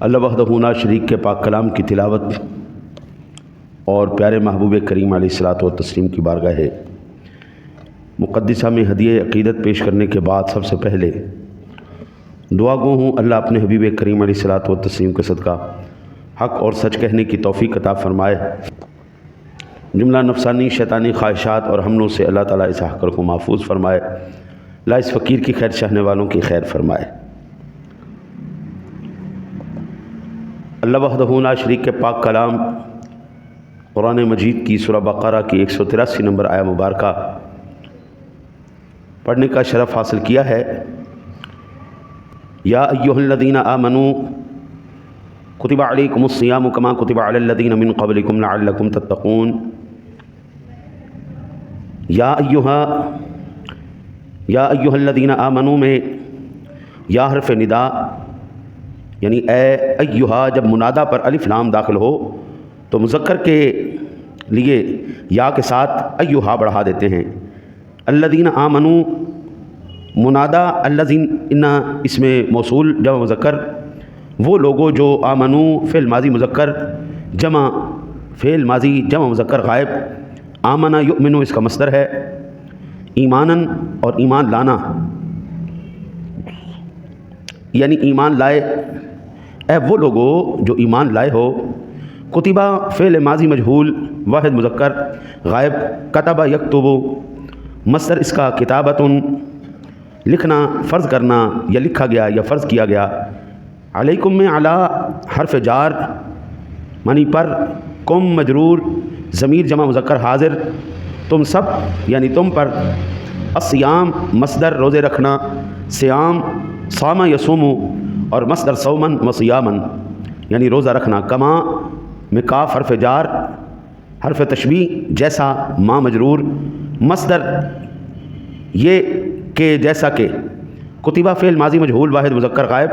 اللہ وحدہ لا شریک کے پاک کلام کی تلاوت اور پیارے محبوب کریم علیہ الصلاۃ والتسلیم کی بارگاہ مقدسہ میں ہدیہ عقیدت پیش کرنے کے بعد سب سے پہلے دعا گو ہوں اللہ اپنے حبیب کریم علیہ الصلاۃ والتسلیم کے صدقہ حق اور سچ کہنے کی توفیق عطا فرمائے، جملہ نفسانی شیطانی خواہشات اور حملوں سے اللہ تعالیٰ اس حق کو محفوظ فرمائے، لا اس فقیر کی خیر چاہنے والوں کی خیر فرمائے۔ اللہ وحدہ لا شریک کے پاک کلام قرآن مجید کی سورہ بقرہ کی 183 نمبر آیہ مبارکہ پڑھنے کا شرف حاصل کیا ہے۔ یا ایھا الذین آمنوا کتب علیکم الصیام کما کتب علی الذین من قبلکم لعلکم تتقون۔ یا ایھا الذین آمنوا میں یا حرف ندا، یعنی اے ایھا جب منادہ پر الف لام داخل ہو تو مذکر کے لیے یا کے ساتھ ایھا بڑھا دیتے ہیں۔ الذین آمنوا منادہ الذین ان اس میں موصول جمع مذکر، وہ لوگوں جو آمنو فعل ماضی مذکر جمع فعل ماضی جمع مذکر غائب، آمنا یؤمنو اس کا مصدر ہے، ایماناً اور ایمان لانا یعنی ایمان لائے، اے وہ لوگوں جو ایمان لائے ہو۔ کتبہ فعل ماضی مجہول واحد مذکر غائب، کتبہ یکتبو مصدر اس کا کتابتن لکھنا فرض کرنا یا لکھا گیا یا فرض کیا گیا۔ علیکم میں علی حرف جار معنی پر، کم مجرور ضمیر جمع مذکر حاضر تم سب یعنی تم پر، الصیام مصدر روزے رکھنا، صیام صام یصوم اور مصدر صومن و صیامن یعنی روزہ رکھنا، کما میں کاف حرف جار حرف تشبیہ جیسا ما مجرور مصدر یہ کہ جیسا کہ، کتبہ فعل ماضی مجہول واحد مذکر غائب،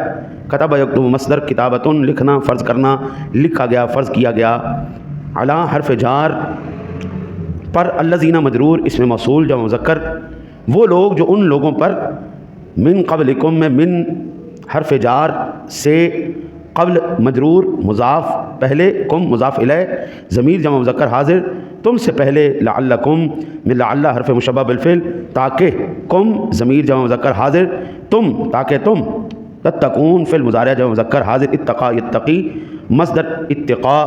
کتب یکتب مصدر کتابتن لکھنا فرض کرنا لکھا گیا فرض کیا گیا، علی حرف جار پر، الذین مجرور اس میں موصول جمع مذکر، وہ لوگ جو ان لوگوں پر، من قبلکم میں من حرف جار سے قبل مجرور مضاف پہلے، کم مضاف الیہ ضمیر جمع مذکر حاضر تم سے پہلے، لعلکم من لعل حرف مشبہ بالفعل تاکہ، کم ضمیر جمع مذکر حاضر تم تاکہ تم، تتقون فعل مضارع جمع مذکر حاضر اتقا یتقی مصدر اتقاء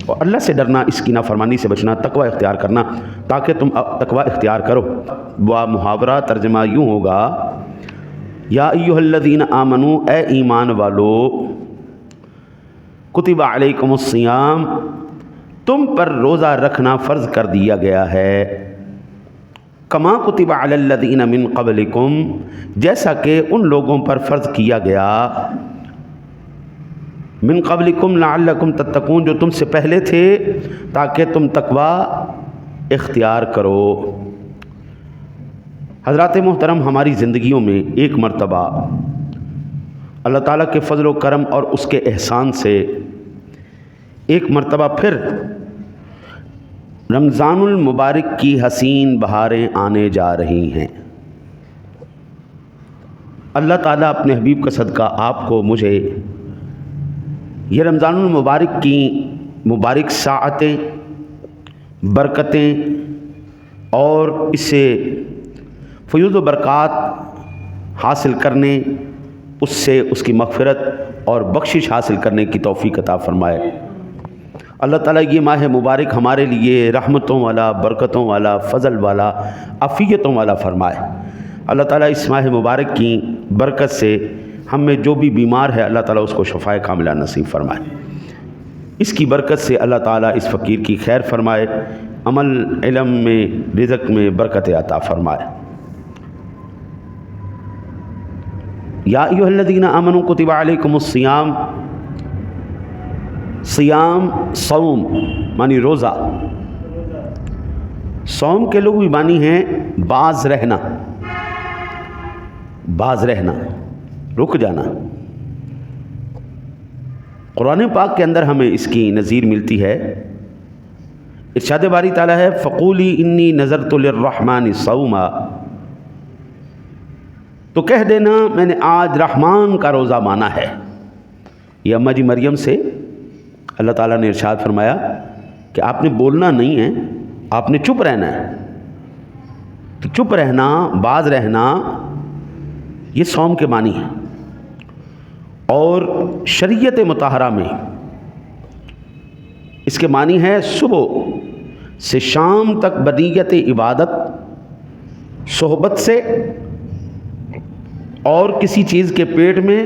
اور اللہ سے ڈرنا اس کی نافرمانی سے بچنا، تقوی اختیار کرنا تاکہ تم تقوی اختیار کرو۔ وہ محاورہ ترجمہ یوں ہوگا، یا ایھا الذین آمنوا اے ایمان والو، کتب علیکم الصیام تم پر روزہ رکھنا فرض کر دیا گیا ہے، کما کتب علی الذین من قبلکم جیسا کہ ان لوگوں پر فرض کیا گیا، من قبلکم لعلکم تتقون جو تم سے پہلے تھے تاکہ تم تقوی اختیار کرو۔ حضرات محترم، ہماری زندگیوں میں ایک مرتبہ اللہ تعالیٰ کے فضل و کرم اور اس کے احسان سے ایک مرتبہ پھر رمضان المبارک کی حسین بہاریں آنے جا رہی ہیں۔ اللہ تعالیٰ اپنے حبیب کا صدقہ آپ کو مجھے یہ رمضان المبارک کی مبارک ساعتیں، برکتیں اور اس سے فیوض و برکات حاصل کرنے، اس سے اس کی مغفرت اور بخشش حاصل کرنے کی توفیق عطا فرمائے۔ اللہ تعالیٰ یہ ماہ مبارک ہمارے لیے رحمتوں والا، برکتوں والا، فضل والا، عافیتوں والا فرمائے۔ اللہ تعالیٰ اس ماہ مبارک کی برکت سے ہم میں جو بھی بیمار ہے اللہ تعالیٰ اس کو شفائے کاملہ نصیب فرمائے۔ اس کی برکت سے اللہ تعالیٰ اس فقیر کی خیر فرمائے، عمل علم میں رزق میں برکت عطا فرمائے۔ یا ایھا الذین آمنوا کتب علیکم الصیام، صیام صوم معنی روزہ، صوم کے لغوی معنی ہیں باز رہنا، باز رہنا رک جانا۔ قرآن پاک کے اندر ہمیں اس کی نظیر ملتی ہے، ارشاد باری تعالیٰ ہے فقولی انی نذرت للرحمن صوما، تو کہہ دینا میں نے آج رحمان کا روزہ مانا ہے۔ یہ اماں جی مریم سے اللہ تعالیٰ نے ارشاد فرمایا کہ آپ نے بولنا نہیں ہے، آپ نے چپ رہنا ہے۔ تو چپ رہنا، باز رہنا، یہ صوم کے معنی ہے۔ اور شریعت مطہرہ میں اس کے معنی ہے صبح سے شام تک بنیت عبادت، صحبت سے اور کسی چیز کے پیٹ میں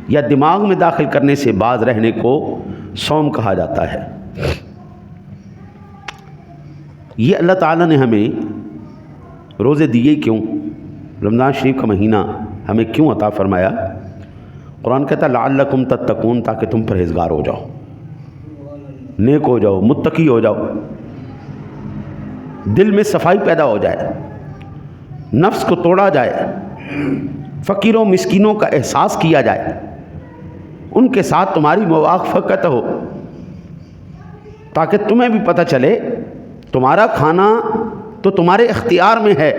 یا دماغ میں داخل کرنے سے باز رہنے کو صوم کہا جاتا ہے۔ یہ اللہ تعالیٰ نے ہمیں روزے دیے کیوں، رمضان شریف کا مہینہ ہمیں کیوں عطا فرمایا؟ قرآن کہتا ہے لعلکم تتقون، تاکہ تم پرہیزگار ہو جاؤ، نیک ہو جاؤ، متقی ہو جاؤ، دل میں صفائی پیدا ہو جائے، نفس کو توڑا جائے، فقیروں مسکینوں کا احساس کیا جائے، ان کے ساتھ تمہاری موافقت ہو، تاکہ تمہیں بھی پتہ چلے تمہارا کھانا تو تمہارے اختیار میں ہے،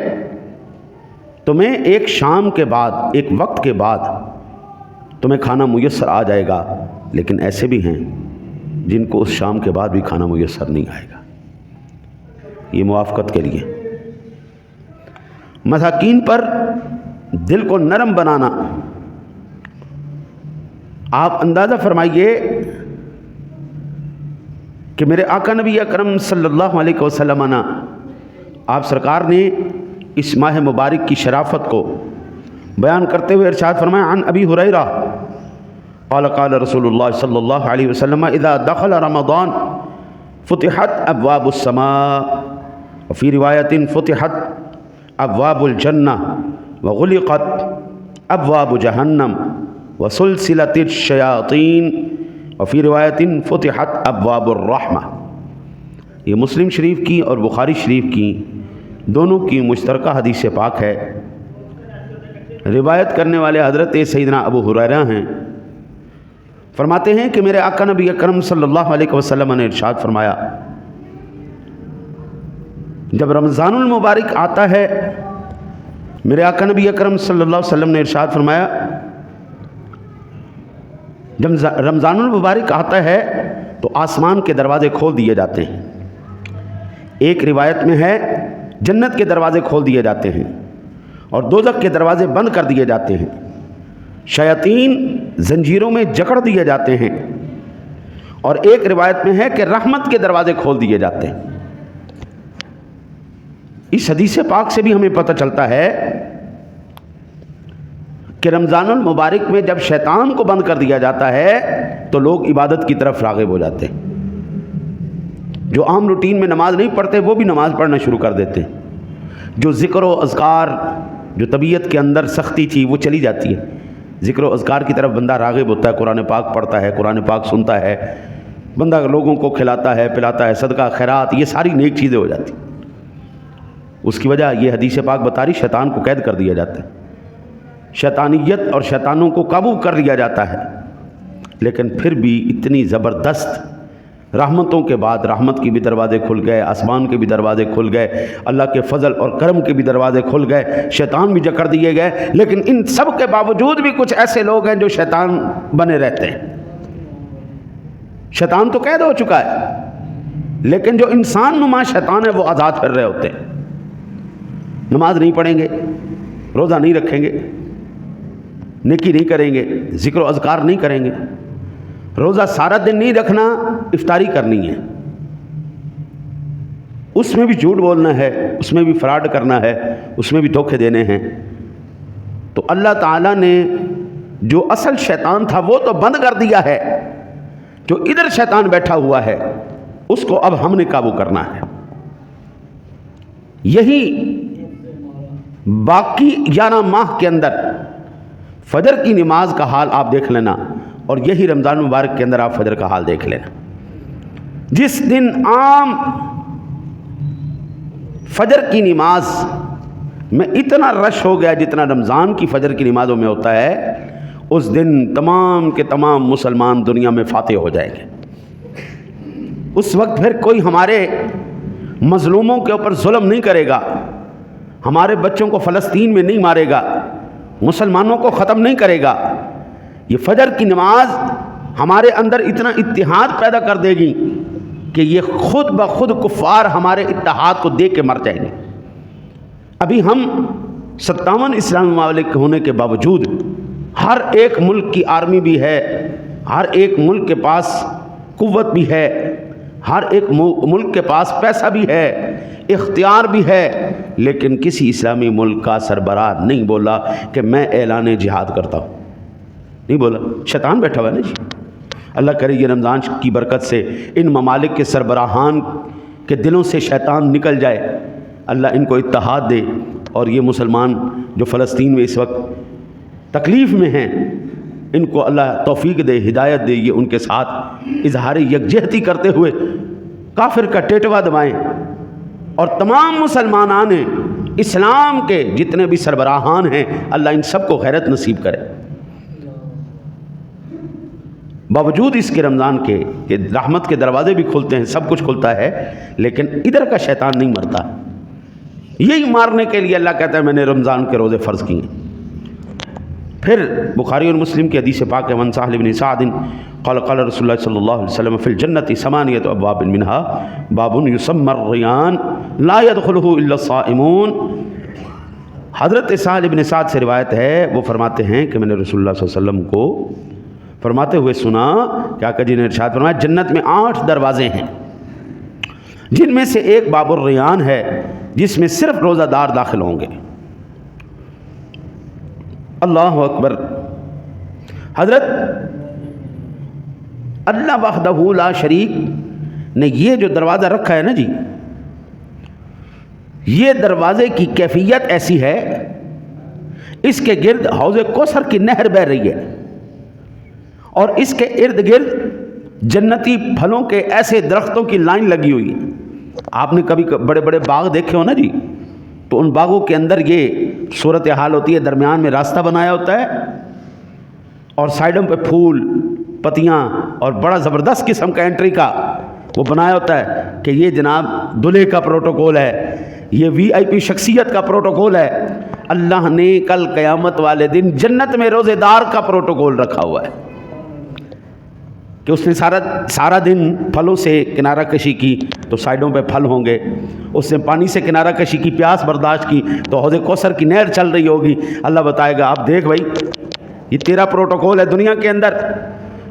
تمہیں ایک شام کے بعد، ایک وقت کے بعد تمہیں کھانا میسر آ جائے گا، لیکن ایسے بھی ہیں جن کو اس شام کے بعد بھی کھانا میسر نہیں آئے گا۔ یہ موافقت کے لیے مساکین پر دل کو نرم بنانا۔ آپ اندازہ فرمائیے کہ میرے آقا نبی اکرم صلی اللہ علیہ وسلم نے، آپ سرکار نے اس ماہ مبارک کی شرافت کو بیان کرتے ہوئے ارشاد فرمایا عن ابی ہریرہ قال قال رسول اللہ صلی اللہ علیہ وسلم اذا دخل رمضان فتحت ابواب السماء وفی روایت فتحت ابواب الجنہ وغلقت ابواب جہنم وسلسلت الشیاطین وفی روایت فتحت ابواب الرحمہ۔ یہ مسلم شریف کی اور بخاری شریف کی دونوں کی مشترکہ حدیث پاک ہے۔ روایت کرنے والے حضرت سیدنا ابو ہریرہ ہیں، فرماتے ہیں کہ میرے آقا نبی اکرم صلی اللہ علیہ وسلم نے ارشاد فرمایا جب رمضان المبارک آتا ہے، میرے آقا نبی اکرم صلی اللہ علیہ وسلم نے ارشاد فرمایا جب رمضان المبارک آتا ہے تو آسمان کے دروازے کھول دیے جاتے ہیں۔ ایک روایت میں ہے جنت کے دروازے کھول دیے جاتے ہیں اور دوزخ کے دروازے بند کر دیے جاتے ہیں، شیاطین زنجیروں میں جکڑ دیے جاتے ہیں، اور ایک روایت میں ہے کہ رحمت کے دروازے کھول دیے جاتے ہیں۔ اس حدیث پاک سے بھی ہمیں پتہ چلتا ہے کہ رمضان المبارک میں جب شیطان کو بند کر دیا جاتا ہے تو لوگ عبادت کی طرف راغب ہو جاتے ہیں۔ جو عام روٹین میں نماز نہیں پڑھتے وہ بھی نماز پڑھنا شروع کر دیتے ہیں۔ جو ذکر و اذکار، جو طبیعت کے اندر سختی تھی وہ چلی جاتی ہے، ذکر و اذکار کی طرف بندہ راغب ہوتا ہے، قرآن پاک پڑھتا ہے، قرآن پاک سنتا ہے، بندہ لوگوں کو کھلاتا ہے، پلاتا ہے، صدقہ خیرات، یہ ساری نیک چیزیں ہو جاتی۔ اس کی وجہ یہ حدیث پاک بتا رہی شیطان کو قید کر دیا جاتا ہے، شیطانیت اور شیطانوں کو قابو کر لیا جاتا ہے۔ لیکن پھر بھی اتنی زبردست رحمتوں کے بعد رحمت کے بھی دروازے کھل گئے، آسمان کے بھی دروازے کھل گئے، اللہ کے فضل اور کرم کے بھی دروازے کھل گئے، شیطان بھی جکڑ دیے گئے، لیکن ان سب کے باوجود بھی کچھ ایسے لوگ ہیں جو شیطان بنے رہتے ہیں۔ شیطان تو قید ہو چکا ہے، لیکن جو انسان نما شیطان ہے وہ آزاد پھر رہے ہوتے ہیں۔ نماز نہیں پڑھیں گے، روزہ نہیں رکھیں گے، نیکی نہیں کریں گے، ذکر و اذکار نہیں کریں گے، روزہ سارا دن نہیں رکھنا، افطاری کرنی ہے، اس میں بھی جھوٹ بولنا ہے، اس میں بھی فراڈ کرنا ہے، اس میں بھی دھوکے دینے ہیں۔ تو اللہ تعالیٰ نے جو اصل شیطان تھا وہ تو بند کر دیا ہے، جو ادھر شیطان بیٹھا ہوا ہے اس کو اب ہم نے قابو کرنا ہے۔ یہی باقی 11 ماہ کے اندر فجر کی نماز کا حال آپ دیکھ لینا، اور یہی رمضان مبارک کے اندر آپ فجر کا حال دیکھ لینا۔ جس دن عام فجر کی نماز میں اتنا رش ہو گیا جتنا رمضان کی فجر کی نمازوں میں ہوتا ہے، اس دن تمام کے تمام مسلمان دنیا میں فاتح ہو جائیں گے۔ اس وقت پھر کوئی ہمارے مظلوموں کے اوپر ظلم نہیں کرے گا، ہمارے بچوں کو فلسطین میں نہیں مارے گا، مسلمانوں کو ختم نہیں کرے گا۔ یہ فجر کی نماز ہمارے اندر اتنا اتحاد پیدا کر دے گی کہ یہ خود بخود کفار ہمارے اتحاد کو دیکھ کے مر جائیں گے۔ ابھی ہم 57 اسلامی ممالک ہونے کے باوجود ہر ایک ملک کی آرمی بھی ہے، ہر ایک ملک کے پاس قوت بھی ہے، ہر ایک ملک کے پاس پیسہ بھی ہے، اختیار بھی ہے، لیکن کسی اسلامی ملک کا سربراہ نہیں بولا کہ میں اعلان جہاد کرتا ہوں، نہیں بولا۔ شیطان بیٹھا ہوا ہے نا جی۔ اللہ کرے یہ رمضان کی برکت سے ان ممالک کے سربراہان کے دلوں سے شیطان نکل جائے، اللہ ان کو اتحاد دے، اور یہ مسلمان جو فلسطین میں اس وقت تکلیف میں ہیں ان کو اللہ توفیق دے، ہدایت دے، یہ ان کے ساتھ اظہار یکجہتی کرتے ہوئے کافر کا ٹیٹوا دبائیں، اور تمام مسلمانان اسلام کے جتنے بھی سربراہان ہیں اللہ ان سب کو غیرت نصیب کرے۔ باوجود اس کے رمضان کے کہ رحمت کے دروازے بھی کھلتے ہیں، سب کچھ کھلتا ہے، لیکن ادھر کا شیطان نہیں مرتا۔ یہی مارنے کے لیے اللہ کہتا ہے میں نے رمضان کے روزے فرض کیے۔ پھر بخاری اور مسلم کی حدیث پاک ہے، من سہل بن سعد قال قال رسول اللہ صلی اللہ علیہ وسلم فی الجنۃ ثمانیۃ ابواب منها باب یسمى الریان لا يدخلہ الا الصائمون۔ حضرت سہل بن سعد سے روایت ہے، وہ فرماتے ہیں کہ میں نے رسول اللہ صلی اللہ علیہ وسلم کو فرماتے ہوئے سنا کہ آقا جی نے ارشاد فرمایا جنت میں 8 دروازے ہیں، جن میں سے ایک باب الریان ہے جس میں صرف روزہ دار داخل ہوں گے۔ اللہ اکبر۔ حضرت اللہ وحدہ لا شریک نے یہ جو دروازہ رکھا ہے نا جی، یہ دروازے کی کیفیت ایسی ہے، اس کے گرد حوض کوثر کی نہر بہہ رہی ہے، اور اس کے ارد گرد جنتی پھلوں کے ایسے درختوں کی لائن لگی ہوئی ہے۔ آپ نے کبھی بڑے بڑے باغ دیکھے ہو نا جی، تو ان باغوں کے اندر یہ صورتحال ہوتی ہے، درمیان میں راستہ بنایا ہوتا ہے اور سائڈوں پہ پھول پتیاں اور بڑا زبردست قسم کا انٹری کا وہ بنایا ہوتا ہے کہ یہ جناب دلہے کا پروٹوکول ہے، یہ وی آئی پی شخصیت کا پروٹوکول ہے۔ اللہ نے کل قیامت والے دن جنت میں روزے دار کا پروٹوکول رکھا ہوا ہے کہ اس نے سارا دن پھلوں سے کنارہ کشی کی تو سائڈوں پہ پھل ہوں گے، اس نے پانی سے کنارہ کشی کی، پیاس برداشت کی تو حوض کوثر کی نہر چل رہی ہوگی۔ اللہ بتائے گا اب دیکھ بھائی یہ تیرا پروٹوکول ہے دنیا کے اندر،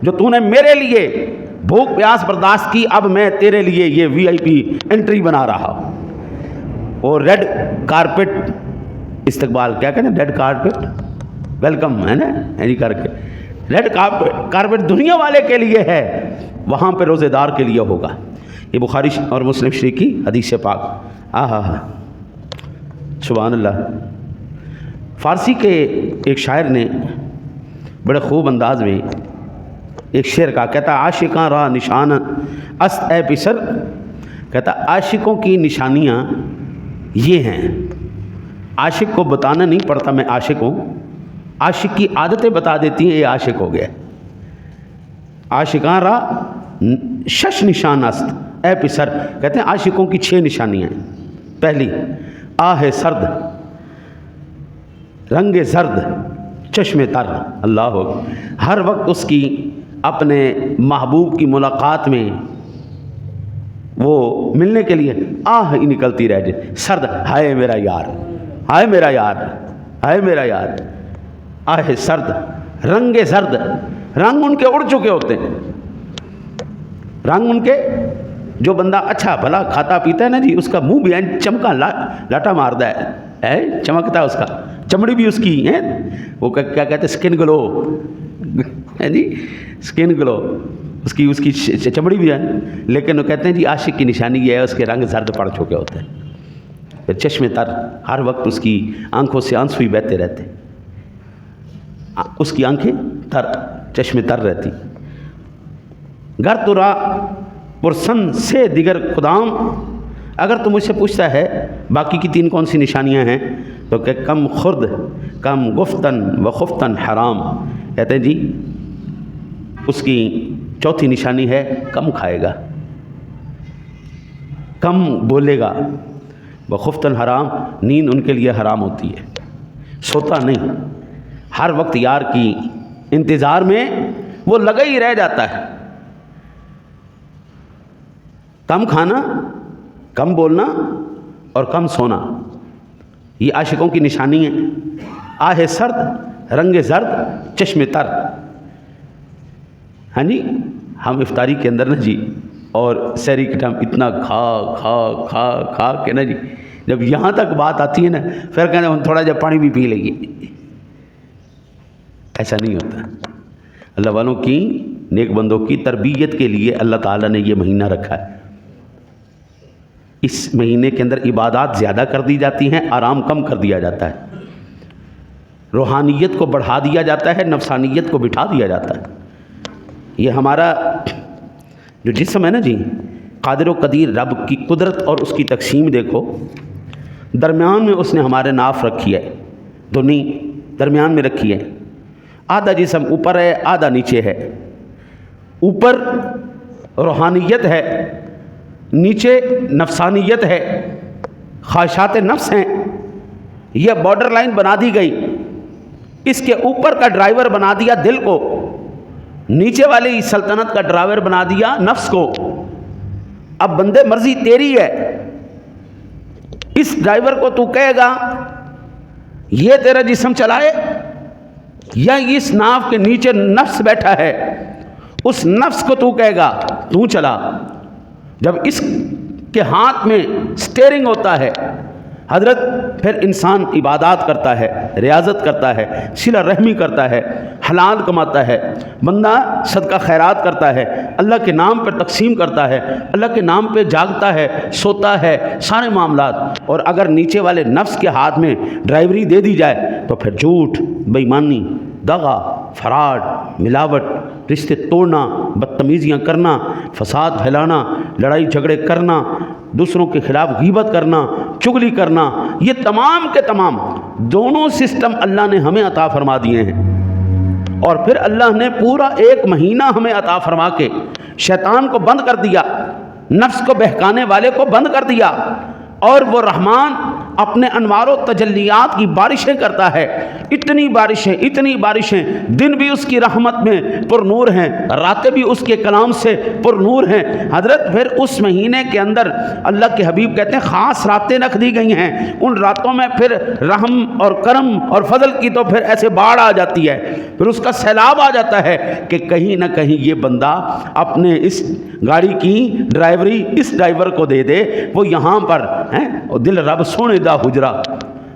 جو تو نے میرے لیے بھوک پیاس برداشت کی، اب میں تیرے لیے یہ وی آئی پی انٹری بنا رہا ہوں۔ اور ریڈ کارپٹ استقبال، کیا کہتے ہیں ریڈ کارپٹ ویلکم ہے نا، یعنی کر کے ریڈ کارپٹ دنیا والے کے لیے ہے، وہاں پہ روزے دار کے لیے ہوگا۔ یہ بخاری اور مسلم شریف کی حدیث پاک۔ آہا سبحان اللہ۔ فارسی کے ایک شاعر نے بڑے خوب انداز میں ایک شعر کہا، کہتا عاشقاں را نشان است اے پسر، کہتا عاشقوں کی نشانیاں یہ ہیں، عاشق کو بتانا نہیں پڑتا میں عاشق ہوں، عاشق کی عادتیں بتا دیتی ہیں یہ عاشق ہو گیا۔ عاشقاں را شش نشان است اے پسر، کہتے ہیں عاشقوں کی 6 نشانیاں ہیں۔ پہلی آہ سرد، رنگ زرد، چشم تر، اللہ ہو، ہر وقت اس کی اپنے محبوب کی ملاقات میں وہ ملنے کے لیے آہ ہی نکلتی رہ جائے، سرد، ہائے میرا یار، ہائے میرا یار، ہائے میرا یار، آہ سرد، رنگ زرد، رنگ ان کے اڑ چکے ہوتے ہیں، رنگ ان کے، جو بندہ اچھا بھلا کھاتا پیتا ہے نا جی، اس کا منہ بھی چمکا لاٹا مارتا ہے، چمکتا ہے اس کا، چمڑی بھی اس کی ہے، وہ کیا کہتے ہیں سکن گلو ہے جی، سکن گلو، اس کی چمڑی بھی ہے، لیکن وہ کہتے ہیں جی عاشق کی نشانی یہ ہے اس کے رنگ زرد پڑ چکے ہوتے ہیں۔ پھر چشم تر، ہر وقت اس کی آنکھوں سے آنسو ہی بہتے رہتے ہیں، اس کی آنکھیں تر، چشم تر رہتی۔ گر تو را پرسن سے دیگر خدام، اگر تو مجھ سے پوچھتا ہے باقی کی 3 کون سی نشانیاں ہیں تو کہ کم خرد، کم گفتن و خفتن حرام، کہتے ہیں جی اس کی چوتھی نشانی ہے کم کھائے گا، کم بولے گا، و خفتن حرام، نیند ان کے لیے حرام ہوتی ہے، سوتا نہیں، ہر وقت یار کی انتظار میں وہ لگا ہی رہ جاتا ہے۔ کم کھانا، کم بولنا اور کم سونا، یہ عاشقوں کی نشانی ہے۔ آہ سرد رنگ زرد چشم تر۔ ہاں جی، ہم افطاری کے اندر نا جی اور سحری کے ٹائم اتنا کھا کھا کھا کھا کے نا جی، جب یہاں تک بات آتی ہے نا پھر کہتے ہیں ہم تھوڑا جا پانی بھی پی لیں گے۔ ایسا نہیں ہوتا۔ اللہ والوں کی، نیک بندوں کی تربیت کے لیے اللہ تعالیٰ نے یہ مہینہ رکھا ہے۔ اس مہینے کے اندر عبادات زیادہ کر دی جاتی ہیں، آرام کم کر دیا جاتا ہے، روحانیت کو بڑھا دیا جاتا ہے، نفسانیت کو بٹھا دیا جاتا ہے۔ یہ ہمارا جو جسم ہے نا جی، قادر و قدیر رب کی قدرت اور اس کی تقسیم دیکھو، درمیان میں اس نے ہمارے ناف رکھی ہے، دونی درمیان میں رکھی ہے۔ آدھا جسم اوپر ہے، آدھا نیچے ہے۔ اوپر روحانیت ہے، نیچے نفسانیت ہے، خواہشات نفس ہیں۔ یہ بارڈر لائن بنا دی گئی، اس کے اوپر کا ڈرائیور بنا دیا دل کو، نیچے والی سلطنت کا ڈرائیور بنا دیا نفس کو۔ اب بندے مرضی تیری ہے، اس ڈرائیور کو تو کہے گا یہ تیرا جسم چلائے، یا اس ناف کے نیچے نفس بیٹھا ہے اس نفس کو تو کہے گا تو چلا۔ جب اس کے ہاتھ میں سٹیئرنگ ہوتا ہے حضرت، پھر انسان عبادات کرتا ہے، ریاضت کرتا ہے، صلہ رحمی کرتا ہے، حلال کماتا ہے، بندہ صدقہ خیرات کرتا ہے، اللہ کے نام پہ تقسیم کرتا ہے، اللہ کے نام پہ جاگتا ہے، سوتا ہے، سارے معاملات۔ اور اگر نیچے والے نفس کے ہاتھ میں ڈرائیوری دے دی جائے تو پھر جھوٹ، بے ایمانی، دغا، فراڈ، ملاوٹ، رشتے توڑنا، بدتمیزیاں کرنا، فساد پھیلانا، لڑائی جھگڑے کرنا، دوسروں کے خلاف غیبت کرنا، چغلی کرنا، یہ تمام کے تمام دونوں سسٹم اللہ نے ہمیں عطا فرما دیے ہیں۔ اور پھر اللہ نے پورا ایک مہینہ ہمیں عطا فرما کے شیطان کو بند کر دیا، نفس کو بہکانے والے کو بند کر دیا، اور وہ رحمان اپنے انوار و تجلیات کی بارشیں کرتا ہے۔ اتنی بارشیں، دن بھی اس کی رحمت میں پر نور ہیں، راتیں بھی اس کے کلام سے پر نور ہیں۔ حضرت پھر اس مہینے کے اندر اللہ کے حبیب کہتے ہیں خاص راتیں رکھ دی گئی ہیں، ان راتوں میں پھر رحم اور کرم اور فضل کی تو پھر ایسے باڑھ آ جاتی ہے، پھر اس کا سیلاب آ جاتا ہے کہ کہیں نہ کہیں یہ بندہ اپنے اس گاڑی کی ڈرائیوری اس ڈرائیور کو دے دے، وہ یہاں پر ہیں دل رب سونے دا حجرا،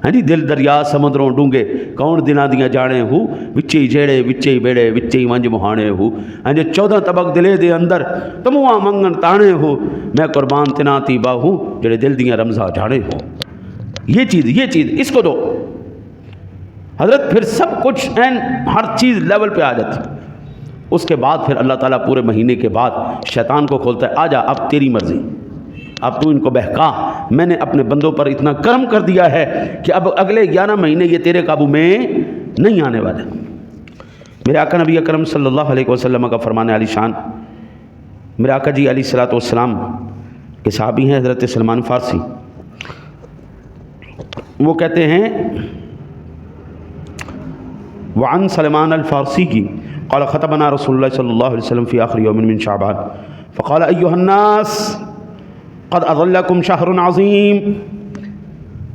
ہاں جی، دل دریا سمندروں ڈونگے کون دنا دیا جانے ہو، وچے جیڑے وچے بیڑے وچے ونج مہانے ہو، ہاں جی 14 طبق دلے دے اندر تموا منگن تانے ہو، میں قربان تنا تی باہو جڑے دل دیا رمزہ جانے ہو۔ یہ چیز اس کو دو حضرت، پھر سب کچھ ہر چیز لیول پہ آ جاتی۔ اس کے بعد پھر اللہ تعالیٰ پورے مہینے کے بعد شیطان کو کھولتا ہے، آجا اب تیری مرضی، اب تو ان کو بہکا، میں نے اپنے بندوں پر اتنا کرم کر دیا ہے کہ اب اگلے 11 مہینے یہ تیرے قابو میں نہیں آنے والے۔ میرے آقا نبی اکرم صلی اللہ علیہ وسلم کا فرمان علی شان، میرے آقا جی علیہ الصلوۃ والسلام کے صحابی ہیں حضرت سلمان فارسی، وہ کہتے ہیں وعن سلمان الفارسی کی قال خطبنا رسول اللہ صلی اللہ علیہ وسلم فی آخر یوم من شعبان فقال ایھا الناس قد اظلکم شہر عظیم۔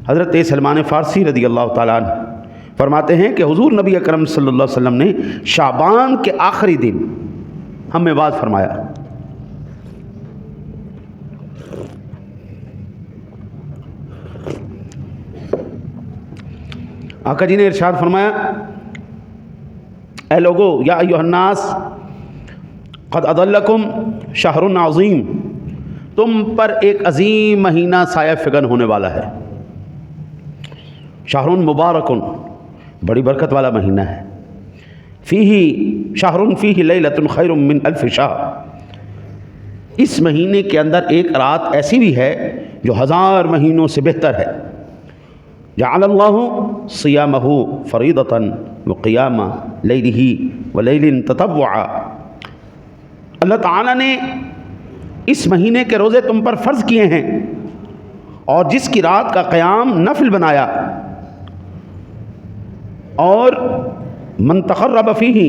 حضرت سلمان فارسی رضی اللہ تعالیٰ عنہ فرماتے ہیں کہ حضور نبی اکرم صلی اللہ علیہ وسلم نے شعبان کے آخری دن ہمیں واعظ فرمایا۔ آقا جی نے ارشاد فرمایا، اے لوگو، یا ایھا الناس قد اظلکم شہر عظیم، تم پر ایک عظیم مہینہ سایہ فگن ہونے والا ہے۔ شہر مبارک، بڑی برکت والا مہینہ ہے۔ فیہ شہر فیہ لیلۃ خیر من الف شہر، اس مہینے کے اندر ایک رات ایسی بھی ہے جو 1000 مہینوں سے بہتر ہے۔ جعل اللہ صیامہ فریضۃ وقیام لیلہ ولیل تطوعا، اللہ تعالیٰ نے اس مہینے کے روزے تم پر فرض کیے ہیں اور جس کی رات کا قیام نفل بنایا، اور من تقرب فیہ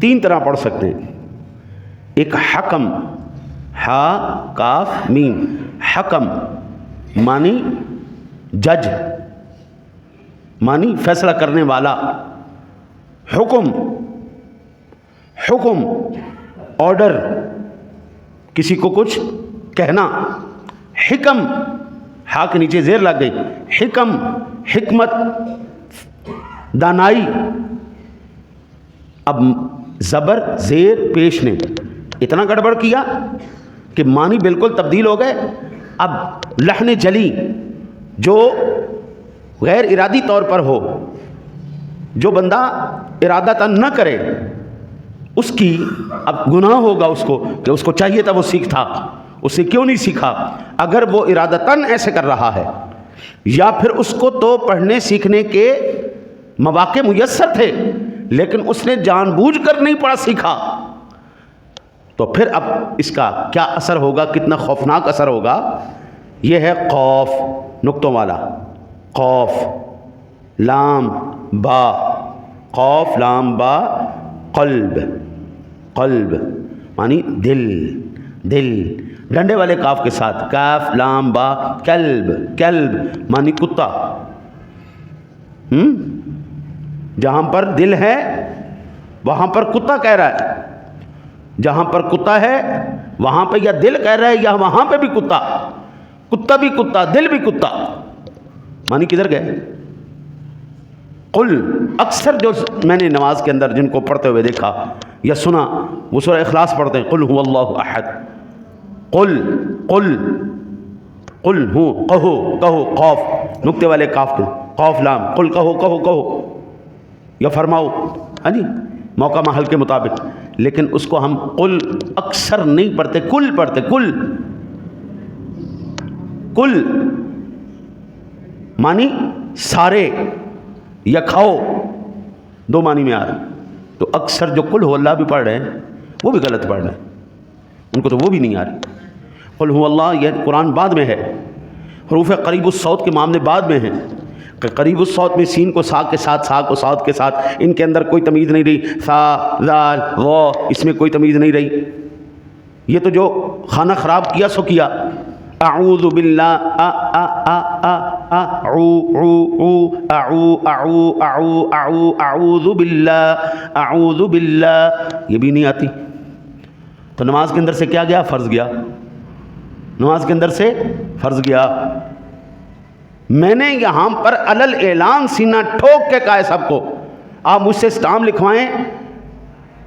تین طرح پڑھ سکتے ہیں. ایک حکم، ہا کاف میم، حکم مانی جج، مانی فیصلہ کرنے والا. حکم، حکم آرڈر، کسی کو کچھ کہنا. حکم، ہا کے نیچے زیر لگ گئی، حکم حکمت، دانائی. اب زبر زیر پیش نے اتنا گڑبڑ کیا کہ معنی بالکل تبدیل ہو گئے. اب لحن جلی جو غیر ارادی طور پر ہو، جو بندہ ارادتاً نہ کرے، اس کی اب گناہ ہوگا اس کو کہ اس کو چاہیے تھا وہ سیکھتا، اس نے کیوں نہیں سیکھا. اگر وہ ارادتاً ایسے کر رہا ہے یا پھر اس کو تو پڑھنے سیکھنے کے مواقع میسر تھے لیکن اس نے جان بوجھ کر نہیں پڑھا سیکھا، تو پھر اب اس کا کیا اثر ہوگا، کتنا خوفناک اثر ہوگا. یہ ہے قوف نقطوں والا، قوف لام با، قوف لام با، قلب، قلب معنی دل، دل ڈنڈے والے کاف کے ساتھ، کاف لام با کلب، کلب معنی کتا. جہاں پر دل ہے وہاں پر کتا کہہ رہا ہے، جہاں پر کتا ہے وہاں پہ یا دل کہہ رہا ہے یا وہاں پہ بھی کتا، کتا بھی کتا، دل بھی کتا. معنی کدھر گئے؟ قل. اکثر جو میں نے نماز کے اندر جن کو پڑھتے ہوئے دیکھا یا سنا وہ سورہ اخلاص پڑھتے ہیں، قل هو اللہ احد، قل قل قل ہو، کہو کہو، قوف نقطے والے کاف کے، قوف لام، قل کہو کہو کہو یا فرماؤ، ہاں جی موقع محل کے مطابق. لیکن اس کو ہم قل اکثر نہیں پڑھتے، کل پڑھتے، کل. کل معنی سارے یا کھاؤ، دو معنی میں آ رہا. تو اکثر جو قل ہو اللہ بھی پڑھ رہے ہیں وہ بھی غلط پڑھ رہے ہیں، ان کو تو وہ بھی نہیں آ رہی. قل ہو اللہ یہ قرآن بعد میں ہے، حروف قریب الصوت کے معاملے بعد میں ہیں. قریب الصوت میں سین کو سا کے ساتھ، سا کو صاد کے ساتھ، ان کے اندر کوئی تمیز نہیں رہی. سا زال و اس میں کوئی تمیز نہیں رہی. یہ تو جو خانہ خراب کیا سو کیا. اعوذ باللہ ا ا ا ا ا عو عو عو اعو اعو اعو اعو اعوذ باللہ، اعوذ باللہ یہ بھی نہیں آتی. تو نماز کے اندر سے کیا گیا؟ فرض گیا. نماز کے اندر سے فرض گیا. میں نے یہاں پر علل اعلان سینہ ٹھوک کے کہا ہے سب کو، آپ مجھ سے اسٹامپ لکھوائیں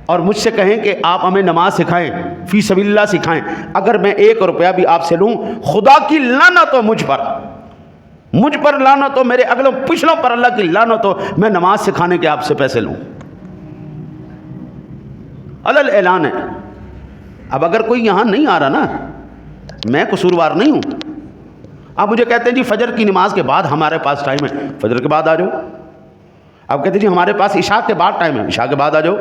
اور مجھ سے کہیں کہ آپ ہمیں نماز سکھائیں، فی سبیل اللہ سکھائیں. اگر میں 1 روپیہ بھی آپ سے لوں، خدا کی لعنت ہو مجھ پر لعنت ہو، میرے اگلوں پچھلوں پر اللہ کی لعنت ہو، میں نماز سکھانے کے آپ سے پیسے لوں. علل اعلان ہے. اب اگر کوئی یہاں نہیں آ رہا نا، میں قصوروار نہیں ہوں. آپ مجھے کہتے ہیں جی فجر کی نماز کے بعد ہمارے پاس ٹائم ہے، فجر کے بعد آ جاؤ. آپ کہتے ہیں جی ہمارے پاس عشاء کے بعد ٹائم ہے، عشاء کے بعد آ جاؤ.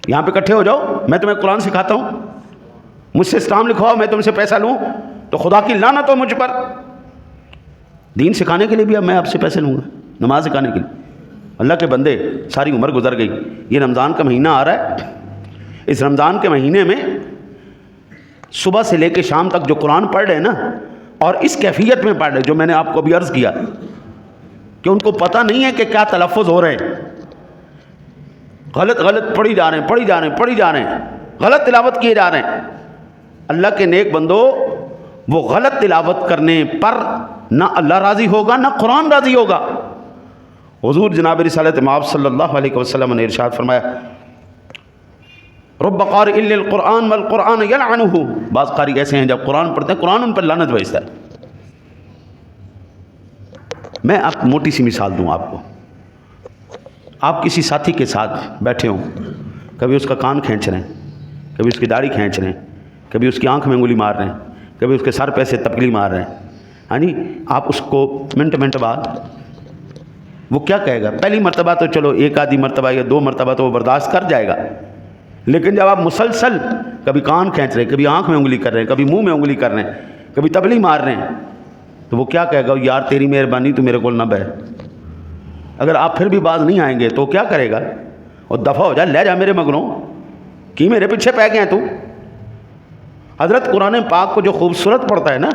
یہاں پہ اکٹھے ہو جاؤ، میں تمہیں قرآن سکھاتا ہوں. مجھ سے اسلام لکھواؤ، میں تم سے پیسہ لوں تو خدا کی لعنت ہو مجھ پر. دین سکھانے کے لیے بھی اب میں آپ سے پیسے لوں گا، نماز سکھانے کے لیے. اللہ کے بندے ساری عمر گزر گئی، یہ رمضان کا مہینہ آ رہا ہے. اس رمضان کے مہینے میں صبح سے لے کے شام تک جو قرآن پڑھ رہے ہیں نا، اور اس کیفیت میں پڑھ رہے، جو میں نے آپ کو بھی عرض کیا کہ ان کو پتہ نہیں ہے کہ کیا تلفظ ہو رہے ہیں. غلط غلط پڑھی جا رہے ہیں، غلط تلاوت کیے جا رہے ہیں. اللہ کے نیک بندو، وہ غلط تلاوت کرنے پر نہ اللہ راضی ہوگا نہ قرآن راضی ہوگا. حضور جناب رسالت مآب صلی اللہ علیہ وسلم نے ارشاد فرمایا، رب قارئ للقرآن والقرآن یلعنہ. بعض قاری ایسے ہیں جب قرآن پڑھتے ہیں قرآن ان پر لعنت بھیجتا ہے. میں آپ موٹی سی مثال دوں آپ کو. آپ کسی ساتھی کے ساتھ بیٹھے ہوں، کبھی اس کا کان کھینچ رہے ہیں، کبھی اس کی داڑھی کھینچ رہے ہیں، کبھی اس کی آنکھ میں انگلی مار رہے ہیں، کبھی اس کے سر پہ سے تپکلی مار رہے ہیں. ہاں جی، آپ اس کو منٹ بعد وہ کیا کہے گا؟ پہلی مرتبہ تو چلو 1 آدھی مرتبہ یا 2 مرتبہ تو وہ برداشت کر جائے گا. لیکن جب آپ مسلسل کبھی کان کھینچ رہے ہیں، کبھی آنکھ میں انگلی کر رہے ہیں، کبھی منہ میں انگلی کر رہے ہیں، کبھی تبلی مار رہے ہیں، تو وہ کیا کہے گا؟ یار تیری مہربانی تو میرے کو نہ بہ. اگر آپ پھر بھی باز نہیں آئیں گے تو کیا کرے گا؟ اور دفع ہو جا، لے جا میرے مگنوں کی میرے پیچھے پہ گیا تو۔ حضرت قرآن پاک کو جو خوبصورت پڑھتا ہے نا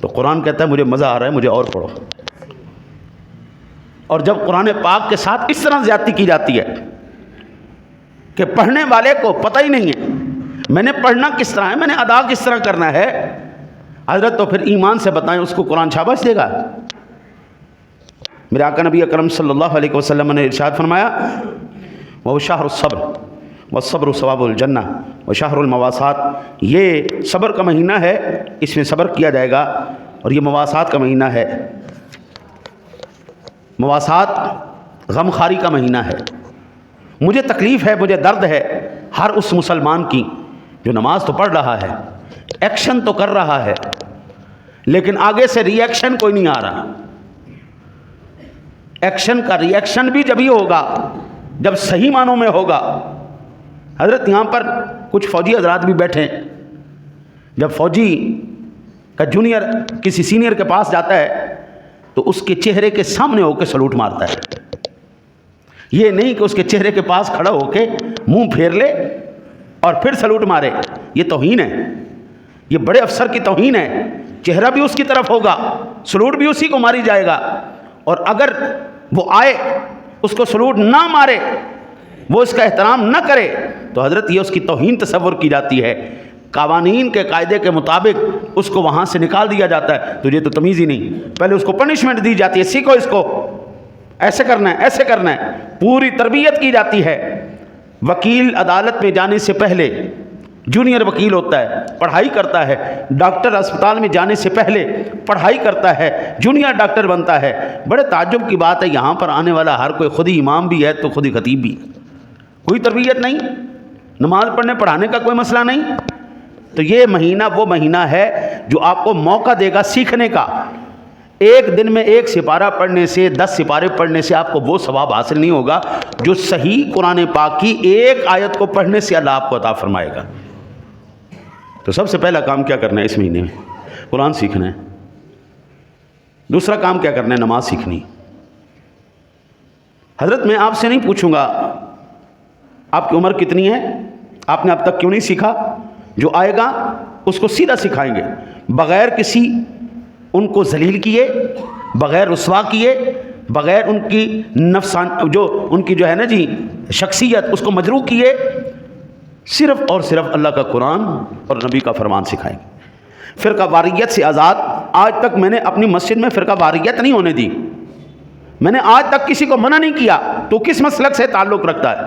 تو قرآن کہتا ہے مجھے مزہ آ رہا ہے، مجھے اور پڑھو۔ اور جب قرآن پاک کے ساتھ اس طرح زیادتی کی جاتی ہے کہ پڑھنے والے کو پتہ ہی نہیں ہے میں نے پڑھنا کس طرح ہے، میں نے ادا کس طرح کرنا ہے، حضرت تو پھر ایمان سے بتائیں اس کو قرآن شاباش دے گا۔ میرے آقا نبی اکرم صلی اللہ علیہ وسلم نے ارشاد فرمایا وہ شہر الصبر والصبر ثواب الجنہ وشہر المواسات، یہ صبر کا مہینہ ہے، اس میں صبر کیا جائے گا، اور یہ مواسات کا مہینہ ہے۔ مواسات غم خاری کا مہینہ ہے۔ مجھے تکلیف ہے، مجھے درد ہے ہر اس مسلمان کی جو نماز تو پڑھ رہا ہے، ایکشن تو کر رہا ہے، لیکن آگے سے ری ایکشن کوئی نہیں آ رہا۔ ایکشن کا ری ایکشن بھی جب ہی ہوگا جب صحیح معنوں میں ہوگا۔ حضرت یہاں پر کچھ فوجی حضرات بھی بیٹھے ہیں، جب فوجی کا جونیئر کسی سینئر کے پاس جاتا ہے تو اس کے چہرے کے سامنے ہو کے سلوٹ مارتا ہے، یہ نہیں کہ اس کے چہرے کے پاس کھڑا ہو کے منہ پھیر لے اور پھر سلوٹ مارے، یہ توہین ہے، یہ بڑے افسر کی توہین ہے۔ چہرہ بھی اس کی طرف ہوگا، سلوٹ بھی اسی کو ماری جائے گا، اور اگر وہ آئے اس کو سلوٹ نہ مارے، وہ اس کا احترام نہ کرے تو حضرت یہ اس کی توہین تصور کی جاتی ہے۔ قوانین کے قاعدے کے مطابق اس کو وہاں سے نکال دیا جاتا ہے، تجھے تو تمیز ہی نہیں، پہلے اس کو پنشمنٹ دی جاتی ہے، سیکھو اس کو ایسے کرنا ہے، ایسے کرنا ہے، پوری تربیت کی جاتی ہے۔ وکیل عدالت میں جانے سے پہلے جونیئر وکیل ہوتا ہے، پڑھائی کرتا ہے، ڈاکٹر اسپتال میں جانے سے پہلے پڑھائی کرتا ہے، جونیئر ڈاکٹر بنتا ہے۔ بڑے تعجب کی بات ہے یہاں پر آنے والا ہر کوئی خود ہی امام بھی ہے تو خود ہی خطیب بھی، کوئی تربیت نہیں، نماز پڑھنے پڑھانے کا کوئی مسئلہ نہیں۔ تو یہ مہینہ وہ مہینہ ہے جو آپ کو موقع دے گا سیکھنے کا۔ ایک دن میں ایک سپارہ پڑھنے سے 10 سپارے پڑھنے سے آپ کو وہ ثواب حاصل نہیں ہوگا جو صحیح قرآن پاک کی ایک آیت کو پڑھنے سے اللہ آپ کو عطا فرمائے گا۔ تو سب سے پہلا کام کیا کرنا ہے اس مہینے میں؟ قرآن سیکھنا ہے۔ دوسرا کام کیا کرنا ہے؟ نماز سیکھنی۔ حضرت میں آپ سے نہیں پوچھوں گا آپ کی عمر کتنی ہے، آپ نے اب تک کیوں نہیں سیکھا، جو آئے گا اس کو سیدھا سکھائیں گے، بغیر کسی ان کو ذلیل کیے، بغیر رسوا کیے، بغیر ان کی ان کی جو ہے نا جی شخصیت اس کو مجروح کیے، صرف اور صرف اللہ کا قرآن اور نبی کا فرمان سکھائیں گے۔ فرقہ واریت سے آزاد، آج تک میں نے اپنی مسجد میں فرقہ واریت نہیں ہونے دی، میں نے آج تک کسی کو منع نہیں کیا، تو کس مسلک سے تعلق رکھتا ہے؟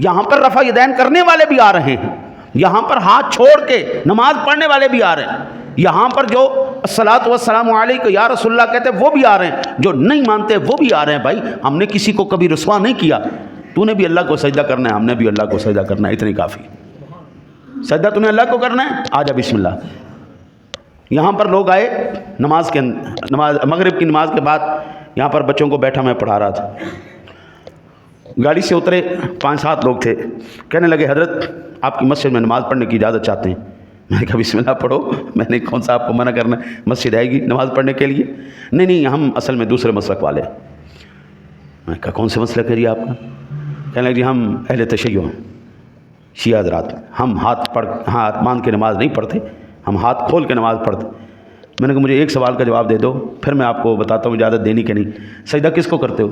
یہاں پر رفع یدین کرنے والے بھی آ رہے ہیں، یہاں پر ہاتھ چھوڑ کے نماز پڑھنے والے بھی آ رہے ہیں، یہاں پر جو الصلاۃ والسلام علیک یا رسول اللہ کہتے ہیں وہ بھی آ رہے ہیں، جو نہیں مانتے وہ بھی آ رہے ہیں۔ بھائی ہم نے کسی کو کبھی رسوا نہیں کیا، تو نے بھی اللہ کو سجدہ کرنا ہے، ہم نے بھی اللہ کو سجدہ کرنا ہے، اتنی کافی۔ سجدہ تو نے اللہ کو کرنا ہے، آجا بسم اللہ۔ یہاں پر لوگ آئے نماز مغرب کی نماز کے بعد، یہاں پر بچوں کو بیٹھا میں پڑھا رہا تھا، گاڑی سے اترے 5-7 لوگ تھے، کہنے لگے حضرت آپ کی مسجد میں نماز پڑھنے کی اجازت چاہتے ہیں۔ میں نے کہا بسم اللہ پڑھو، میں نے کون سا آپ کو منع کرنا ہے، مسجد آئے گی نماز پڑھنے کے لیے؟ نہیں ہم اصل میں دوسرے مسلک والے ہیں۔ میں نے کہا کون سے مسلک ہے جی آپ کا؟ کہنے لگے جی ہم اہل تشیع ہیں، شیعہ حضرات، ہم ہاتھ باندھ کے نماز نہیں پڑھتے، ہم ہاتھ کھول کے نماز پڑھتے۔ میں نے کہا مجھے ایک سوال کا جواب دے دو، پھر میں آپ کو بتاتا ہوں اجازت دینی کہ نہیں۔ سجدہ کس کو کرتے ہو؟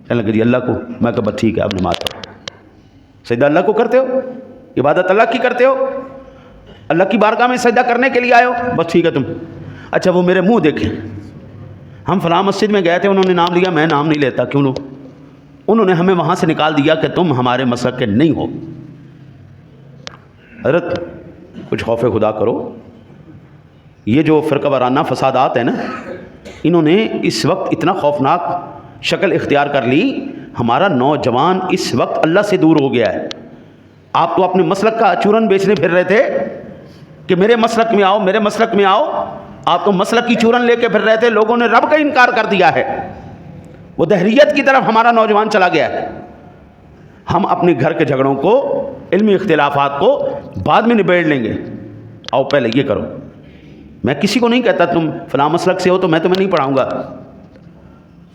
کہنے لگے جی اللہ کو۔ میں کہا بس ٹھیک ہے اب نماز پڑھو۔ سجدہ اللہ کو کرتے ہو، عبادت اللہ کی کرتے ہو، اللہ کی بارگاہ میں سجدہ کرنے کے لیے آئے ہو، بس ٹھیک ہے تم۔ اچھا وہ میرے منہ دیکھیں، ہم فلاں مسجد میں گئے تھے، انہوں نے نام لیا، میں نام نہیں لیتا، کیوں نو؟ انہوں نے ہمیں وہاں سے نکال دیا کہ تم ہمارے مسلک کے نہیں ہو۔ حضرت کچھ خوف خدا کرو، یہ جو فرقہ وارانہ فسادات ہیں نا، انہوں نے اس وقت اتنا خوفناک شکل اختیار کر لی، ہمارا نوجوان اس وقت اللہ سے دور ہو گیا ہے۔ آپ تو اپنے مسلک کا چورن بیچنے پھر رہے تھے کہ میرے مسلک میں آؤ، میرے مسلک میں آؤ، آپ تو مسلک کی چورن لے کے پھر رہے تھے، لوگوں نے رب کا انکار کر دیا ہے، وہ دہریت کی طرف ہمارا نوجوان چلا گیا ہے۔ ہم اپنے گھر کے جھگڑوں کو، علمی اختلافات کو بعد میں نبیڑ لیں گے، آؤ پہلے یہ کرو۔ میں کسی کو نہیں کہتا تم فلاں مسلک سے ہو تو میں تمہیں نہیں پڑھاؤں گا،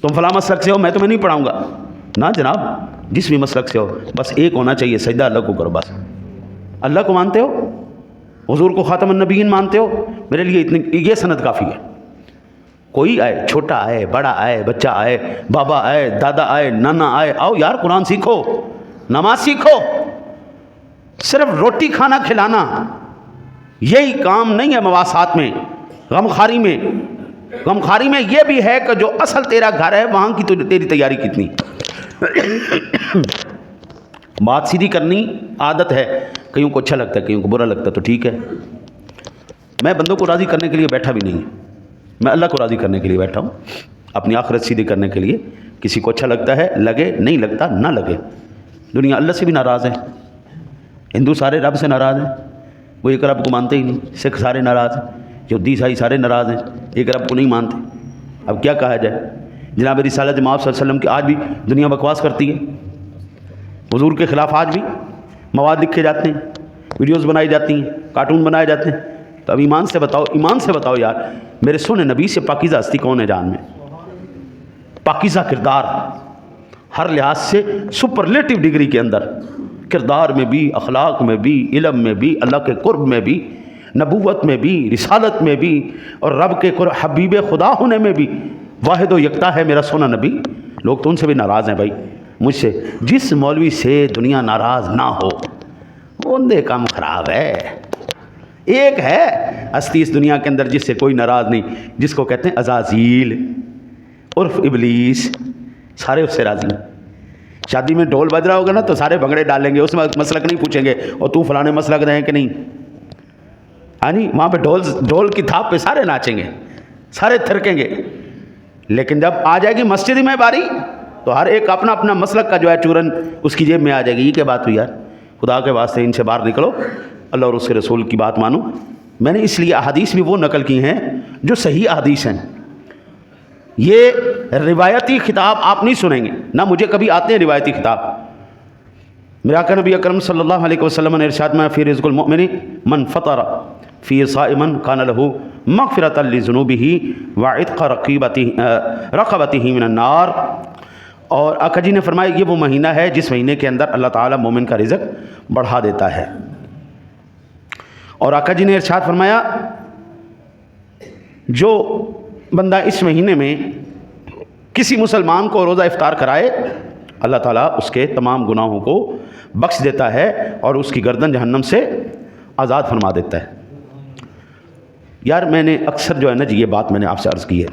تم فلاں مسلک سے ہو میں تمہیں نہیں پڑھاؤں گا، نہ جناب، جس بھی مسلک سے ہو بس ایک ہونا چاہیے، سجدہ اللہ کو کرو بس۔ اللہ کو مانتے ہو، حضور کو خاتم النبیین مانتے ہو، میرے لیے اتنی یہ سند کافی ہے۔ کوئی آئے، چھوٹا آئے، بڑا آئے، بچہ آئے، بابا آئے، دادا آئے، نانا آئے، آؤ یار قرآن سیکھو، نماز سیکھو۔ صرف روٹی کھانا کھلانا یہی کام نہیں ہے مواسات میں، غمخواری میں۔ غمخواری میں یہ بھی ہے کہ جو اصل تیرا گھر ہے وہاں کی تیری تیاری کتنی۔ بات سیدھی کرنی عادت ہے، کئیوں کو اچھا لگتا ہے، کئیوں کو برا لگتا ہے، تو ٹھیک ہے۔ میں بندوں کو راضی کرنے کے لیے بیٹھا بھی نہیں، میں اللہ کو راضی کرنے کے لیے بیٹھا ہوں، اپنی آخرت سیدھی کرنے کے لیے۔ کسی کو اچھا لگتا ہے لگے، نہیں لگتا نہ لگے۔ دنیا اللہ سے بھی ناراض ہے، ہندو سارے رب سے ناراض ہیں، وہ ایک رب کو مانتے ہی نہیں۔ سکھ سارے ناراض ہیں، یہودی عیسائی سارے ناراض ہیں، ایک رب کو نہیں مانتے۔ اب کیا کہا جائے؟ جناب رسالت مآب صلی اللہ علیہ وسلم کی آج بھی دنیا بکواس کرتی ہے، حضور کے خلاف آج بھی مواد لکھے جاتے ہیں، ویڈیوز بنائی جاتی ہیں، کارٹون بنائے جاتے ہیں۔ تو اب ایمان سے بتاؤ، ایمان سے بتاؤ یار، میرے سونے نبی سے پاکیزہ ہستی کون ہے جان میں؟ پاکیزہ کردار، ہر لحاظ سے سپرلیٹو ڈگری کے اندر، کردار میں بھی، اخلاق میں بھی، علم میں بھی، اللہ کے قرب میں بھی، نبوت میں بھی، رسالت میں بھی، اور رب کے حبیب خدا ہونے میں بھی واحد و یکتا ہے میرا سونا نبی۔ لوگ تو ان سے بھی ناراض ہیں بھائی، مجھ سے۔ جس مولوی سے دنیا ناراض نہ ہو ان دے کام خراب ہے۔ ایک ہے ہستی اس دنیا کے اندر جس سے کوئی ناراض نہیں، جس کو کہتے ہیں عزازیل عرف ابلیس، سارے اس سے راضی ہیں۔ شادی میں ڈھول بج رہا ہوگا نا تو سارے بھنگڑے ڈالیں گے، اس میں مسلک نہیں پوچھیں گے اور تو فلانے مسلک رہے کہ نہیں، ہاں جی، وہاں پہ ڈھول کی تھاپ پہ سارے ناچیں گے، سارے تھرکیں گے۔ لیکن جب آ جائے گی مسجد میں باری تو ہر ایک اپنا اپنا مسلک کا جو ہے چورن اس کی جیب میں آ جائے گی۔ یہ کیا بات ہوئی یار؟ خدا کے واسطے ان سے باہر نکلو، اللہ اور اس کے رسول کی بات مانو۔ میں نے اس لیے احادیث بھی وہ نقل کی ہیں جو صحیح احادیث ہیں۔ یہ روایتی خطاب آپ نہیں سنیں گے، نہ مجھے کبھی آتے ہیں روایتی خطاب۔ میرے آقا نبی اکرم صلی اللہ علیہ وسلم نے ارشاد میں فی رزق المؤمن من فطر فی صائما کان له مغفرۃ لذنوبہ وعتق رقبتہ من النار۔ اور آقا جی نے فرمایا یہ وہ مہینہ ہے جس مہینے کے اندر اللہ تعالیٰ مومن کا رزق بڑھا دیتا ہے۔ اور آقا جی نے ارشاد فرمایا جو بندہ اس مہینے میں کسی مسلمان کو روزہ افطار کرائے اللہ تعالیٰ اس کے تمام گناہوں کو بخش دیتا ہے اور اس کی گردن جہنم سے آزاد فرما دیتا ہے۔ یار میں نے اکثر جو ہے نا جی یہ بات میں نے آپ سے عرض کی ہے،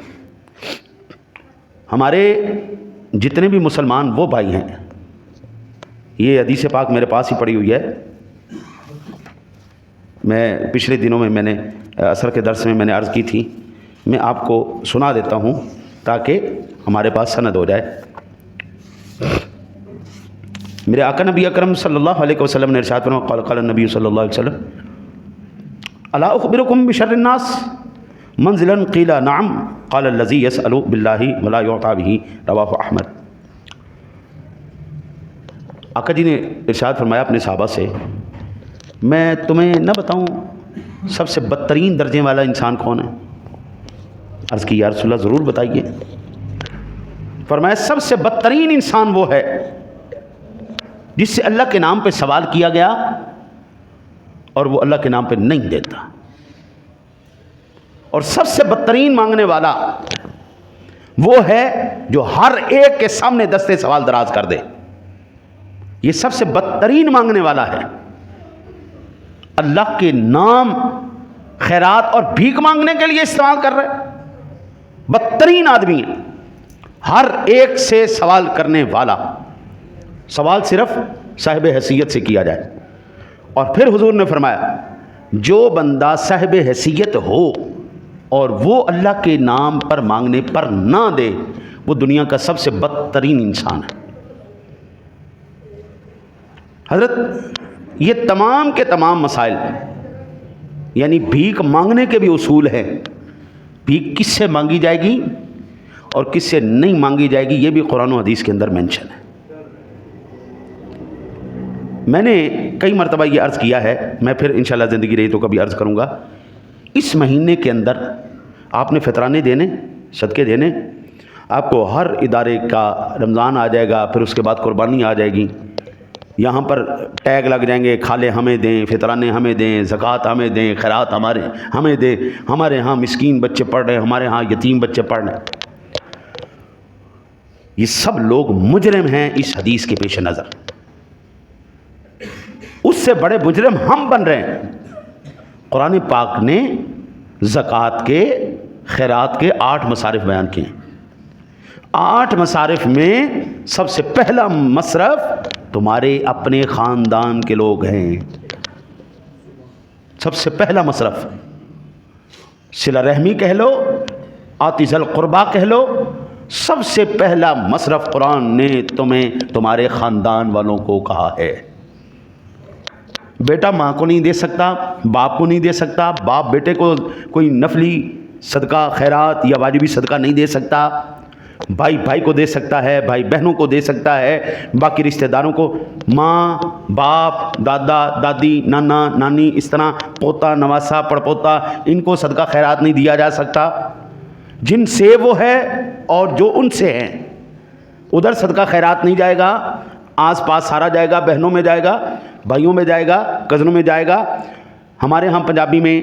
ہمارے جتنے بھی مسلمان وہ بھائی ہیں، یہ حدیث پاک میرے پاس ہی پڑی ہوئی ہے، میں پچھلے دنوں میں نے عصر کے درس میں میں نے عرض کی تھی، میں آپ کو سنا دیتا ہوں تاکہ ہمارے پاس سند ہو جائے۔ میرے آقا نبی اکرم صلی اللہ علیہ وسلم نے ارشاد فرمایا، قال النبی صلی اللہ علیہ وسلم الا اخبرکم بشر الناس منزلا قیل نعم قال الذی یسأل باللہ ولا یعطی بہ، رواہ احمد۔ آقا جی نے ارشاد فرمایا اپنے صحابہ سے، میں تمہیں نہ بتاؤں سب سے بدترین درجے والا انسان کون ہے؟ عرض کی یا رسول اللہ ضرور بتائیے۔ فرمایا سب سے بدترین انسان وہ ہے جس سے اللہ کے نام پہ سوال کیا گیا اور وہ اللہ کے نام پہ نہیں دیتا، اور سب سے بدترین مانگنے والا وہ ہے جو ہر ایک کے سامنے دستے سوال دراز کر دے۔ یہ سب سے بدترین مانگنے والا ہے، اللہ کے نام خیرات اور بھیک مانگنے کے لیے استعمال کر رہے، بدترین آدمی ہے، ہر ایک سے سوال کرنے والا۔ سوال صرف صاحب حیثیت سے کیا جائے، اور پھر حضور نے فرمایا جو بندہ صاحب حیثیت ہو اور وہ اللہ کے نام پر مانگنے پر نہ دے وہ دنیا کا سب سے بدترین انسان ہے۔ حضرت یہ تمام کے تمام مسائل یعنی بھیک مانگنے کے بھی اصول ہیں، بھیک کس سے مانگی جائے گی اور کس سے نہیں مانگی جائے گی یہ بھی قرآن و حدیث کے اندر مینشن ہے۔ میں نے کئی مرتبہ یہ عرض کیا ہے، میں پھر انشاءاللہ زندگی رہی تو کبھی عرض کروں گا، اس مہینے کے اندر آپ نے فطرانے دینے، صدقے دینے، آپ کو ہر ادارے کا رمضان آ جائے گا، پھر اس کے بعد قربانی آ جائے گی، یہاں پر ٹیگ لگ جائیں گے، کھالے ہمیں دیں، فطرانے ہمیں دیں، زکوٰۃ ہمیں دیں، خیرات ہمیں دیں، ہمارے ہاں مسکین بچے پڑھ رہے ہیں، ہمارے ہاں یتیم بچے پڑھ رہے ہیں۔ یہ سب لوگ مجرم ہیں اس حدیث کے پیش نظر، اس سے بڑے مجرم ہم بن رہے ہیں۔ قرآن پاک نے زکوٰۃ کے، خیرات کے 8 مصارف بیان کیے ہیں۔ 8 مصارف میں سب سے پہلا مصرف تمہارے اپنے خاندان کے لوگ ہیں۔ سب سے پہلا مصرف صلہ رحمی کہہ لو، آتی ذی القربیٰ کہہ لو، سب سے پہلا مصرف قرآن نے تمہیں تمہارے خاندان والوں کو کہا ہے۔ بیٹا ماں کو نہیں دے سکتا، باپ کو نہیں دے سکتا، باپ بیٹے کو کوئی نفلی صدقہ خیرات یا واجبی صدقہ نہیں دے سکتا، بھائی بھائی کو دے سکتا ہے، بھائی بہنوں کو دے سکتا ہے، باقی رشتہ داروں کو، ماں باپ دادا دادی نانا نانی، اس طرح پوتا نواسا پڑپوتا، ان کو صدقہ خیرات نہیں دیا جا سکتا۔ جن سے وہ ہے اور جو ان سے ہیں، ادھر صدقہ خیرات نہیں جائے گا، آس پاس سارا جائے گا، بہنوں میں جائے گا، بھائیوں میں جائے گا، کزنوں میں جائے گا۔ ہمارے ہاں پنجابی میں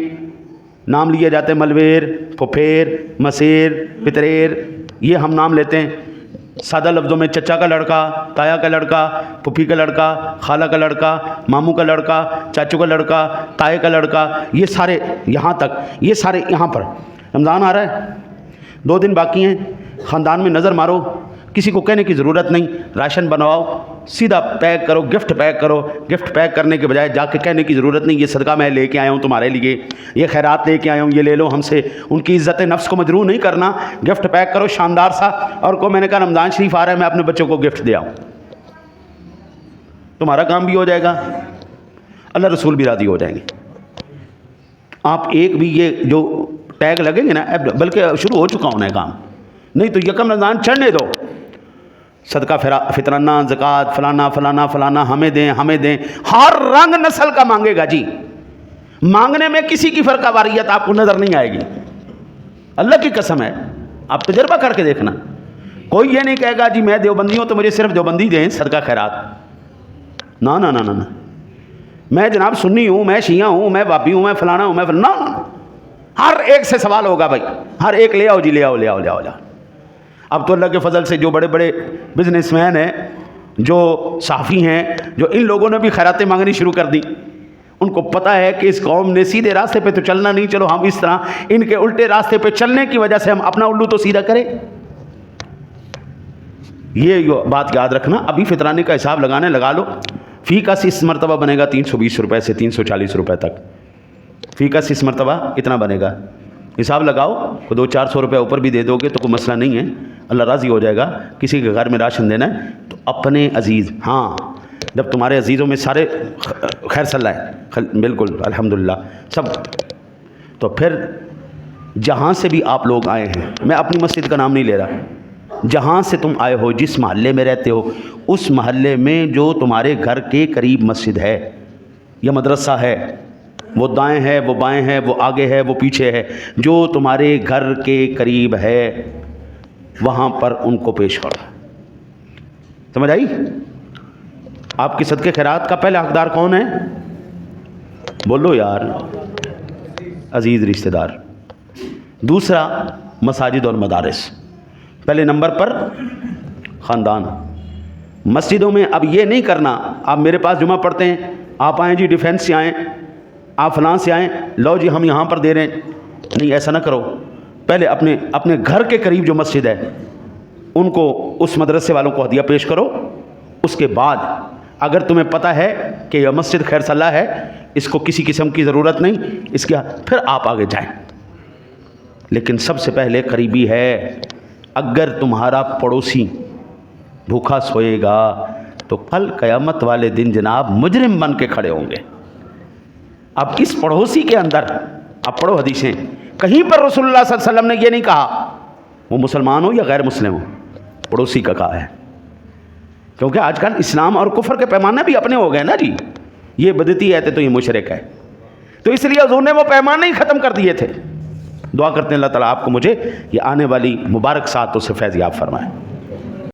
نام لیے جاتے ہیں ملویر، پھپھیر، مسیر، پتریر، یہ ہم نام لیتے ہیں۔ سادہ لفظوں میں چچا کا لڑکا، تایا کا لڑکا، پھپھی کا لڑکا، خالہ کا لڑکا، ماموں کا لڑکا، چاچو کا لڑکا، تائے کا لڑکا، یہ سارے یہاں تک، یہ سارے یہاں پر۔ رمضان آ رہا ہے، 2 دن باقی ہیں، خاندان میں نظر مارو، کسی کو کہنے کی ضرورت نہیں، راشن بنواؤ، سیدھا پیک کرو، گفٹ پیک کرو۔ گفٹ پیک کرنے کے بجائے جا کے کہنے کی ضرورت نہیں، یہ صدقہ میں لے کے آیا ہوں تمہارے لیے، یہ خیرات لے کے آیا ہوں، یہ لے لو ہم سے۔ ان کی عزت نفس کو مجروح نہیں کرنا، گفٹ پیک کرو شاندار سا، اور کو میں نے کہا رمضان شریف آ رہا ہے، میں اپنے بچوں کو گفٹ دے آؤں، تمہارا کام بھی ہو جائے گا، اللہ رسول بھی راضی ہو جائیں گے۔ آپ ایک بھی یہ جو ٹیگ لگیں گے نا، بلکہ شروع ہو چکا ہونا ہے کام، نہیں تو یکم رمضان چڑھنے دو، صدقہ فطرانہ، زکوٰۃ، فلانا فلانا فلانا، ہمیں دیں ہمیں دیں، ہر رنگ نسل کا مانگے گا جی، مانگنے میں کسی کی فرقہ واریت آپ کو نظر نہیں آئے گی، اللہ کی قسم ہے، آپ تجربہ کر کے دیکھنا۔ کوئی یہ نہیں کہے گا جی میں دیوبندی ہوں تو مجھے صرف دیوبندی دیں صدقہ خیرات، نا نا نا نا، میں جناب سنی ہوں، میں شیعہ ہوں، میں وابی ہوں، میں فلانا ہوں، میں فلانا، نا، ہر ایک سے سوال ہوگا بھائی، ہر ایک لے آؤ جی، لے آؤ لے آؤ لے آؤ لے آؤ۔ اب تو اللہ کے فضل سے جو بڑے بڑے بزنس مین ہیں، جو صحافی ہیں، جو ان لوگوں نے بھی خیراتیں مانگنی شروع کر دی، ان کو پتہ ہے کہ اس قوم نے سیدھے راستے پہ تو چلنا نہیں، چلو ہم اس طرح ان کے الٹے راستے پہ چلنے کی وجہ سے ہم اپنا الو تو سیدھا کریں۔ یہ بات یاد رکھنا، ابھی فطرانے کا حساب لگانے لگا لو، فی کا 30 مرتبہ بنے گا 320 روپے سے 340 روپے تک، فی کا 30 مرتبہ اتنا بنے گا، حساب لگاؤ، 200-400 روپے اوپر بھی دے دو گے تو کوئی مسئلہ نہیں ہے، اللہ راضی ہو جائے گا۔ کسی کے گھر میں راشن دینا ہے تو اپنے عزیز، ہاں جب تمہارے عزیزوں میں سارے خیر صلاح ہے، بالکل الحمدللہ سب، تو پھر جہاں سے بھی آپ لوگ آئے ہیں، میں اپنی مسجد کا نام نہیں لے رہا، جہاں سے تم آئے ہو، جس محلے میں رہتے ہو، اس محلے میں جو تمہارے گھر کے قریب مسجد ہے یا مدرسہ ہے، وہ دائیں ہے، وہ بائیں ہے، وہ آگے ہے، وہ پیچھے ہے، جو تمہارے گھر کے قریب ہے وہاں پر ان کو پیش کرو۔ سمجھ آئی؟ آپ کی صدقے خیرات کا پہلا حقدار کون ہے؟ بولو یار، عزیز رشتہ دار۔ دوسرا مساجد اور مدارس، پہلے نمبر پر خاندان۔ مسجدوں میں اب یہ نہیں کرنا آپ میرے پاس جمعہ پڑھتے ہیں، آپ آئیں جی ڈیفینس سے آئیں، آپ فلاں سے آئیں، لو جی ہم یہاں پر دے رہے ہیں، نہیں ایسا نہ کرو۔ پہلے اپنے گھر کے قریب جو مسجد ہے ان کو، اس مدرسے والوں کو ہدیہ پیش کرو، اس کے بعد اگر تمہیں پتہ ہے کہ یہ مسجد خیر صلاح ہے، اس کو کسی قسم کی ضرورت نہیں، اس کا پھر آپ آگے جائیں، لیکن سب سے پہلے قریبی ہے۔ اگر تمہارا پڑوسی بھوکا سوئے گا تو کل قیامت والے دن جناب مجرم بن کے کھڑے ہوں گے۔ اب اس پڑوسی کے اندر آپ پڑھو حدیثیں، کہیں پر رسول اللہ صلی اللہ علیہ وسلم نے یہ نہیں کہا وہ مسلمان ہو یا غیر مسلم ہو، پڑوسی کا کہا ہے، کیونکہ آج کل اسلام اور کفر کے پیمانے بھی اپنے ہو گئے نا جی، یہ بدعتی ہے تو یہ مشرک ہے، تو اس لیے حضور نے وہ پیمانے ہی ختم کر دیے تھے۔ دعا کرتے ہیں اللہ تعالیٰ آپ کو مجھے یہ آنے والی مبارک ساعتوں سے فیض یاب فرمائے.